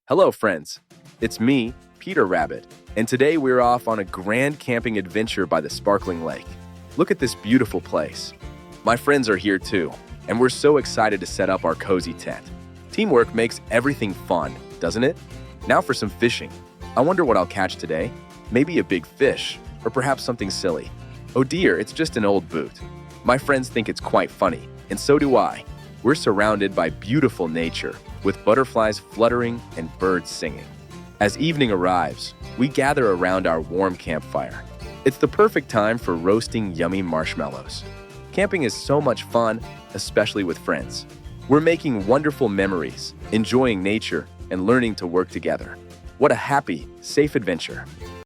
Hello, friends. It's me, Peter Rabbit, and today we're off on a grand camping adventure by the sparkling lake. Look at this beautiful place. My friends are here too, and we're so excited to set up our cozy tent. Teamwork makes everything fun, doesn't it? Now for some fishing. I wonder what I'll catch today. Maybe a big fish, or perhaps something silly. Oh dear, it's just an old boot. My friends think it's quite funny, and so do I. We're surrounded by beautiful nature, with butterflies fluttering and birds singing. As evening arrives, we gather around our warm campfire. It's the perfect time for roasting yummy marshmallows. Camping is so much fun, especially with friends. We're making wonderful memories, enjoying nature, and learning to work together. What a happy, safe adventure.